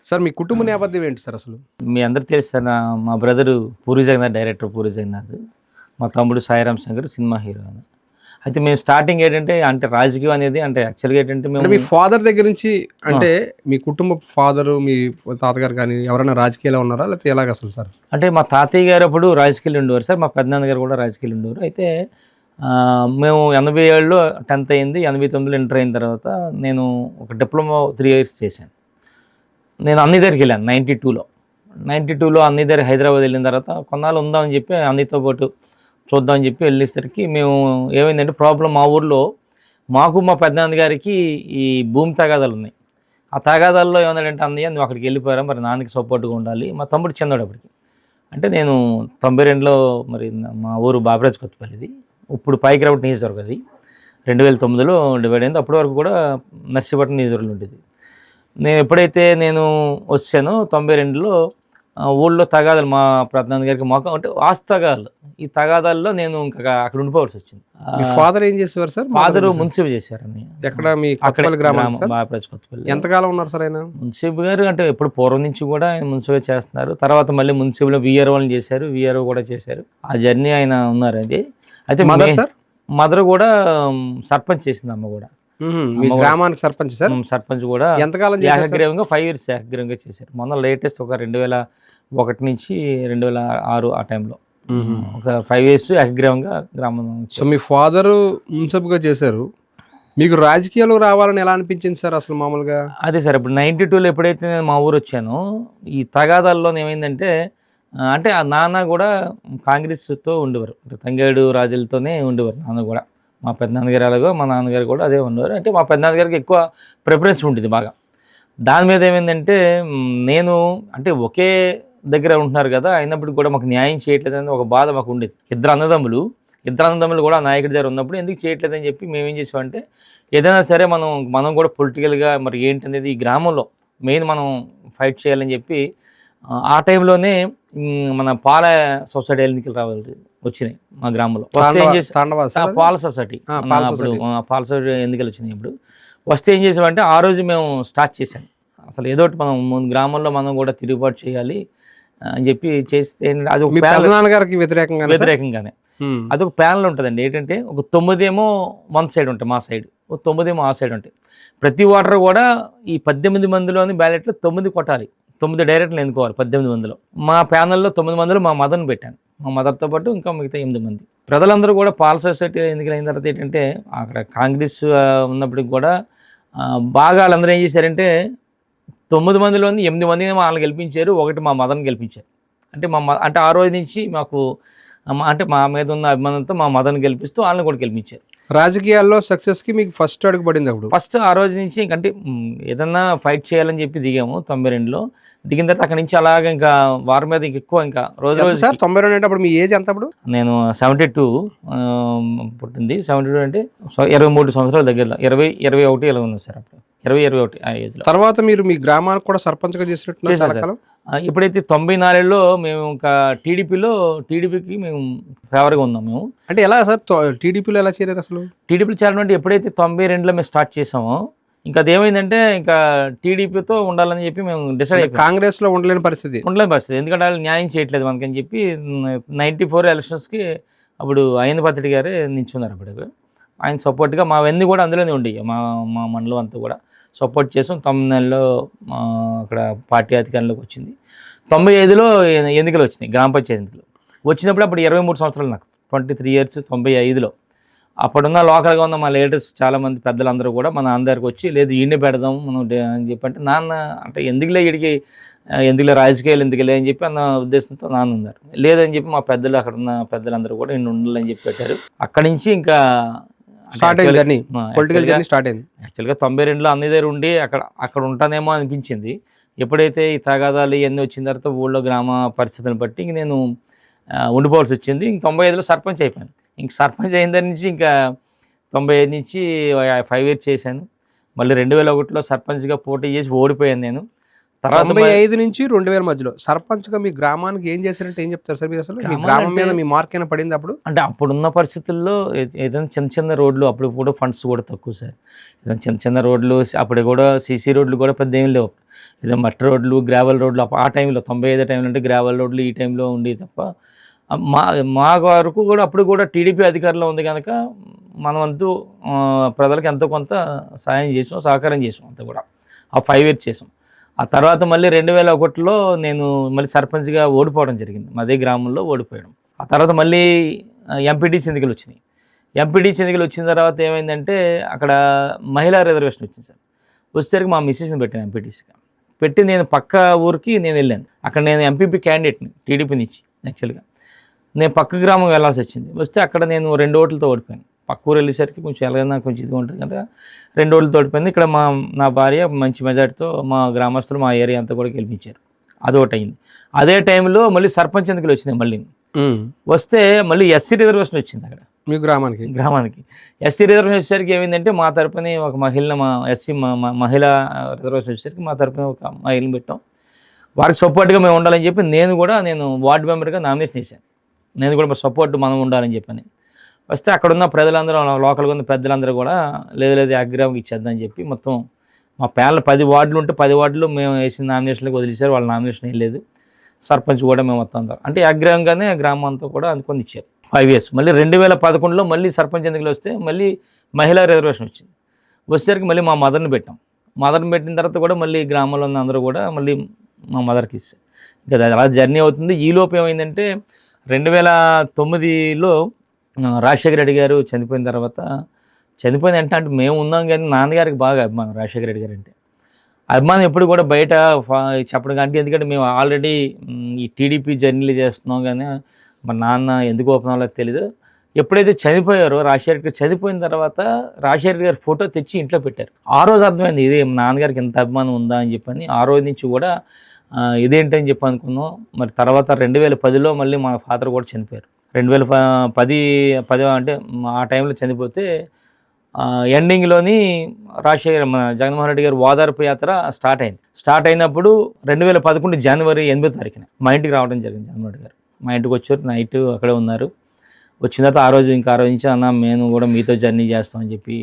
Sir మీ కుటుంబ నేపథ్యం ఏంటి సార్ అసలు? మీ అందరికి తెలుసు సార్. మా బ్రదరు పూరి జగన్నాథ్, డైరెక్టర్ పూరి జగన్నాథ్. మా తమ్ముడు సాయిరామ్ శంకర్ సినిమా హీరో. అయితే మేము స్టార్టింగ్ ఏంటంటే రాజకీయం అనేది యాక్చువల్గా ఏంటంటే మేము మీ ఫాదర్ దగ్గర నుంచి అంటే మీ కుటుంబ ఫాదరు మీ తాతగారు కానీ ఎవరైనా రాజకీయాలు ఉన్నారా లేకపోతే ఎలాగ అసలు సార్? అంటే మా తాతయ్య గారు అప్పుడు రాజకీయాలు ఉండేవారు సార్. మా పెద్దనాన్న గారు కూడా రాజకీయాలు ఉండేవారు. అయితే మేము 87లో 10th అయింది. 89లో ఇంటర్ అయిన తర్వాత నేను ఒక డిప్లొమా 3 years చేశాను. నేను అన్ని దగ్గరికి వెళ్ళాను 92లో అన్ని దగ్గర హైదరాబాద్ వెళ్ళిన తర్వాత కొన్నాళ్ళు ఉందామని చెప్పి అన్నితో పాటు చూద్దామని చెప్పి వెళ్ళేసరికి మేము ఏమైందంటే ప్రాబ్లం మా ఊర్లో మాకు మా పెద్దనాన్న గారికి ఈ భూమి తగాదాలు ఉన్నాయి. ఆ తగాదాల్లో ఏమన్నాడంటే అన్నయ్య నువ్వు అక్కడికి వెళ్ళిపోయారా, మరి నాన్నకి సపోర్ట్గా ఉండాలి. మా తమ్ముడు చిన్నాడు అప్పటికి. అంటే నేను 92లో మరి మా ఊరు బాబరాజ్ కొత్తపల్లిది, ఇప్పుడు పైకి రావట్ నియోజకవర్గం, అది 2009లో డివైడ్ అయింది. అప్పటి వరకు కూడా నర్సీపట్నం నియోజకవర్గంలో ఉండేది. నేను ఎప్పుడైతే వచ్చానో 92లో ఊళ్ళో తగాదాలు మా పెద్దనాన్న గారికి మాకు అంటే ఆస్తి తగాదాలు. ఈ తగాదాల్లో నేను ఇంకా అక్కడ ఉండిపోవాల్సి వచ్చింది. ఫాదర్ ఏం చేసేవారు సార్? ఫాదర్ మున్సిపల్ చేశారని. ఎక్కడ మీ కొత్తపల్లి? ఎంతకాలం ఉన్నారు సార్ ఆయన? మున్సిపల్ గారు అంటే ఎప్పుడు పూర్వం నుంచి కూడా ఆయన మున్సిపల్ చేస్తున్నారు. తర్వాత మళ్ళీ మున్సిపల్ VROని చేశారు, VRO కూడా చేశారు. ఆ జర్నీ ఆయన ఉన్నారు. అది అయితే మదర్ కూడా సర్పంచ్ చేసింది. అమ్మ కూడా గ్రామానికి సర్పంచ్ సార్. సర్పంచ్ కూడా ఎంతకాలం ఏకగ్రీవంగా 5 years ఏకగ్రీవంగా చేశారు. మొన్న లేటెస్ట్ ఒక 2001 నుంచి 2006 ఆ టైంలో ఒక 5 years ఏకగ్రీవంగా గ్రామం. సో మీ ఫాదరు మున్సిపల్గా చేశారు, మీకు రాజకీయాలు రావాలని ఎలా అనిపించింది సార్ అసలు మామూలుగా? అదే సార్, ఇప్పుడు 92లో ఎప్పుడైతే నేను మా ఊరు వచ్చానో ఈ తగాదాల్లో ఏమైందంటే అంటే ఆ నాన్న కూడా కాంగ్రెస్తో ఉండేవారు, తంగేడు రాజులతోనే ఉండేవారు నాన్న కూడా. మా పెద్దనాన్నగారు అలాగో మా నాన్నగారు కూడా అదే ఉండేవారు. అంటే మా పెద్దనాన్నగారికి ఎక్కువ ప్రిఫరెన్స్ ఉంటుంది బాగా. దాని మీద ఏమైందంటే నేను అంటే ఒకే దగ్గర ఉంటున్నారు కదా, అయినప్పుడు కూడా మాకు న్యాయం చేయట్లేదని ఒక బాధ మాకు ఉండేది. ఇద్దరు అన్నదమ్ములు కూడా నాయకుడి దగ్గర ఉన్నప్పుడు ఎందుకు చేయట్లేదని చెప్పి మేము ఏం చేసామంటే ఏదైనా సరే మనం కూడా పొలిటికల్గా మరి ఏంటనేది ఈ గ్రామంలో మెయిన్ మనం ఫైట్ చేయాలని చెప్పి ఆ టైంలోనే మన పాల సొసైటీ ఎన్నికలు వచ్చినాయి మా గ్రామంలో. వస్తే ఏం చేసి పాల సొసైటీ అప్పుడు పాల సొసైటీ ఎన్నికలు వచ్చినాయి. ఇప్పుడు వస్తే ఏం చేసామంటే ఆ రోజు మేము స్టార్ట్ చేసాం, అసలు ఏదో ఒకటి మనం గ్రామంలో మనం కూడా తిరుగుబాటు చేయాలి అని చెప్పి చేస్తే అది ఒక వ్యతిరేకంగానే అదొక ప్యానల్ ఉంటుందండి. ఏంటంటే ఒక 9 ఏమో వన్ సైడ్ ఉంటాయి, మా సైడ్ 9 ఏమో ఆ సైడ్ ఉంటాయి. ప్రతి ఓటర్ కూడా ఈ 18 మందిలోని బ్యాలెట్లో 9 కొట్టాలి, 9 డైరెక్ట్లు ఎన్నుకోవాలి 18 మందిలో. మా ప్యానల్లో 9 మందిలో మా మదర్ని పెట్టాను, మా మదర్తో పాటు ఇంకా మిగతా 8 మంది. ప్రజలందరూ కూడా పాల సొసైటీ ఎన్నికలైన తర్వాత ఏంటంటే అక్కడ కాంగ్రెస్ ఉన్నప్పటికి కూడా బాగా వాళ్ళందరూ ఏం చేశారంటే 9 మందిలోని 8 మందిని వాళ్ళని గెలిపించారు, 1 మా మదర్ని గెలిపించారు. అంటే ఆ రోజు నుంచి మాకు అంటే మా మీద ఉన్న అభిమానంతో మా మదర్ని గెలిపిస్తూ వాళ్ళని కూడా గెలిపించారు. రాజకీయాల్లో సక్సెస్కి మీకు ఫస్ట్ అడుగు పడింది అప్పుడు? ఫస్ట్ ఆ రోజు నుంచి ఇంకంటే ఏదన్నా ఫైట్ చేయాలని చెప్పి దిగాము 92లో. దిగిన తర్వాత అక్కడి నుంచి అలాగే ఇంకా వారి మీద ఎక్కువ ఇంకా రోజు సార్ 92 అంటే అప్పుడు మీ ఏజ్ ఎంత? అప్పుడు నేను 72 పుట్టింది. 72 అంటే 23 సంవత్సరాల దగ్గరలో 21 ఇలా ఉంది సార్. అప్పుడు 21 ఆ ఏజ్లో. తర్వాత మీరు మీ గ్రామానికి కూడా సర్పంచ్గా చేసినట్టు ఎప్పుడైతే 94లో మేము ఇంకా టీడీపీకి మేము ఫేవర్గా ఉన్నాం మేము. అంటే ఎలా సార్ టీడీపీలో ఎలా చేరారు అసలు? టీడీపీలో చేరాలంటే ఎప్పుడైతే 92లో మేము స్టార్ట్ చేసామో ఇంకా అదేమైందంటే ఇంకా టీడీపీతో ఉండాలని చెప్పి మేము డిసైడ్ అయిపోయాం. కాంగ్రెస్లో ఉండలేని పరిస్థితి ఎందుకంటే వాళ్ళు న్యాయం చేయట్లేదు మనకని చెప్పి 94 ఎలక్షన్స్కి అప్పుడు అయ్యన్న పాత్రుడు గారే నిల్చున్నారు. అప్పుడు ఆయన సపోర్ట్గా మావన్నీ కూడా అందులోనే ఉండేవి. మా మండలం అంతా కూడా సపోర్ట్ చేసాం. 94లో అక్కడ పార్టీ అధికారంలోకి వచ్చింది. 95లో ఎన్నికలు వచ్చినాయి, గ్రామ పంచాయతీ ఎన్నికలు వచ్చినప్పుడు అప్పుడు 23 సంవత్సరాలు నాకు, 23 years 95లో. అప్పుడున్న లోకల్గా ఉన్న మా లీడర్స్ చాలామంది పెద్దలందరూ కూడా మన అందరికి వచ్చి లేదు ఈయనే పెడదాం మనం అని చెప్పి అంటే నాన్న అంటే ఎందుకులే రాజకీయాలు ఎందుకులే అని చెప్పి అన్న ఉద్దేశంతో నాన్న ఉన్నారు. లేదని చెప్పి మా పెద్దలు అక్కడ ఉన్న పెద్దలందరూ కూడా ఈయన ఉండాలని చెప్పి పెట్టారు. అక్కడి నుంచి ఇంకా యాక్చువల్గా 92లో అన్ని దగ్గర ఉండి అక్కడ ఉంటానేమో అనిపించింది. ఎప్పుడైతే ఈ తగాదాలు ఇవన్నీ వచ్చిన తర్వాత ఊళ్ళో గ్రామ పరిస్థితులను బట్టి ఇంక నేను ఉండిపోవాల్సి వచ్చింది. ఇంక 95లో సర్పంచ్ అయిపోయాను. ఇంక సర్పంచ్ అయిన దాని నుంచి ఇంకా 95 నుంచి 5 years చేశాను. మళ్ళీ 2001లో సర్పంచ్గా పోటీ చేసి ఓడిపోయాను నేను. తర్వాత 95 నుంచి 2000 మధ్యలో సర్పంచ్గా మీ గ్రామానికి ఏం చేశారంటే ఏం చెప్తారు సార్ మీరు? అసలు మీ గ్రామం మీద మీ మార్క్ అయినా పడింది అప్పుడు? అంటే అప్పుడున్న పరిస్థితుల్లో ఏదైనా చిన్న చిన్న రోడ్లు, అప్పుడు కూడా ఫండ్స్ కూడా తక్కువ సార్. ఏదైనా చిన్న చిన్న రోడ్లు, అప్పుడు కూడా సీసీ రోడ్లు కూడా పెద్ద ఏం లేవు. ఏదో మట్టి రోడ్లు, గ్రావెల్ రోడ్లు ఆ టైంలో 95 టైంలో అంటే గ్రావెల్ రోడ్లు ఈ టైంలో ఉండేవి తప్ప మా వరకు కూడా అప్పుడు కూడా టీడీపీ అధికారంలో ఉంది కనుక మనమంతూ ప్రజలకు ఎంతో కొంత సాయం చేసాం, సహకారం చేసాం అంతా కూడా. ఆ 5 years చేసాం. ఆ తర్వాత మళ్ళీ 2001లో నేను మళ్ళీ సర్పంచ్గా ఓడిపోవడం జరిగింది. అదే గ్రామంలో ఓడిపోయడం. ఆ తర్వాత మళ్ళీ ఎంపీటీసీ ఎన్నికలు వచ్చినాయి. ఎంపీటీసీ ఎన్నికలు వచ్చిన తర్వాత ఏమైందంటే అక్కడ మహిళా రిజర్వేషన్ వచ్చింది సార్. వచ్చేసరికి మా మిస్సెస్ని పెట్టాను ఎంపీటీసీగా. పెట్టి నేను పక్క ఊరికి నేను వెళ్ళాను. అక్కడ నేను ఎంపీపీ క్యాండిడేట్ని టీడీపీ నుంచి. యాక్చువల్గా నేను పక్క గ్రామం వెళ్ళాల్సి వచ్చింది. వస్తే అక్కడ నేను 2 ఓట్లతో ఓడిపోయాను. పక్క ఊరు వెళ్ళేసరికి కొంచెం ఎలాగైనా కొంచెం ఇది ఉంటుంది కదా, 2 ఓట్లతో ఓడిపోయింది. ఇక్కడ నా భార్య మంచి మెజార్టీతో మా గ్రామస్తులు మా ఏరియా అంతా కూడా గెలిపించారు. అదొకటి అయింది. అదే టైంలో మళ్ళీ సర్పంచ్ ఎన్నికలు వచ్చినాయి. మళ్ళీ వస్తే మళ్ళీ ఎస్సీ రిజర్వేషన్ వచ్చింది అక్కడ మీ గ్రామానికి. ఎస్సీ రిజర్వేషన్ వచ్చేసరికి ఏమైందంటే మా తరపున ఒక మహిళా రిజర్వేషన్ వచ్చేసరికి మా తరపున ఒక మహిళను పెట్టాం. వారికి సపోర్ట్గా మేము ఉండాలని చెప్పి నేను వార్డు మెంబర్గా నామినేషన్ చేశాను. నేను కూడా సపోర్ట్ మనం ఉండాలని చెప్పని వస్తే అక్కడున్న ప్రజలందరూ, లోకల్గా ఉన్న పెద్దలందరూ కూడా లేదు అగ్రహానికి ఇచ్చేద్దని చెప్పి మొత్తం మా ప్యానల్ 10 వార్డులు ఉంటే 10 వార్డులు మేము వేసిన నామినేషన్లకు వదిలేశారు. వాళ్ళ నామినేషన్ ఏం లేదు. సర్పంచ్ కూడా మేము మొత్తం అంతా అంటే అగ్రహంగానే గ్రామం అంతా కూడా అనుకొని ఇచ్చారు 5 years. మళ్ళీ 2011లో మళ్ళీ సర్పంచ్ ఎన్నికలు వస్తే మళ్ళీ మహిళా రిజర్వేషన్ వచ్చింది. వచ్చేసరికి మళ్ళీ మా మదర్ని పెట్టాం. మదర్ని పెట్టిన తర్వాత కూడా మళ్ళీ గ్రామంలో ఉన్న అందరూ కూడా మళ్ళీ మా మదర్కి ఇస్తారు. ఇంకా అలా జర్నీ అవుతుంది. ఈలోపు ఏమైందంటే 2009లో రాజశేఖర రెడ్డి గారు చనిపోయిన తర్వాత అంటే మేము ఉన్నాం కానీ నాన్నగారికి బాగా అభిమానం రాజశేఖర రెడ్డి గారు అంటే. అభిమానం ఎప్పుడు కూడా బయట చెప్పడం కానీ, ఎందుకంటే మేము ఆల్రెడీ ఈ టీడీపీ జర్నీలు చేస్తున్నాం కానీ మా నాన్న ఎందుకు ఒప్పుకోవాలో తెలీదు. ఎప్పుడైతే చనిపోయారో రాజశేఖర గారు చనిపోయిన తర్వాత రాజశేఖర గారి ఫోటో తెచ్చి ఇంట్లో పెట్టారు. ఆ రోజు అర్థమైంది ఇది నాన్నగారికి ఎంత అభిమానం ఉందా అని చెప్పని. ఆ రోజు నుంచి కూడా ఇదేంటని చెప్పి అనుకున్నాం. మరి తర్వాత 2010లో మళ్ళీ మా ఫాదర్ కూడా చనిపోయారు. 2010 అంటే ఆ టైంలో చనిపోతే ఎండింగ్లోని మన జగన్మోహన్ రెడ్డి గారు ఓదార్పు యాత్ర స్టార్ట్ అయినప్పుడు 2011 జనవరి 8వ మా ఇంటికి రావడం జరిగింది. జగన్మోహన్ రెడ్డి గారు మా ఇంటికి వచ్చారు. నైట్ అక్కడే ఉన్నారు. వచ్చిన తర్వాత ఆ రోజు నుంచి అన్న మేము కూడా మీతో జర్నీ చేస్తామని చెప్పి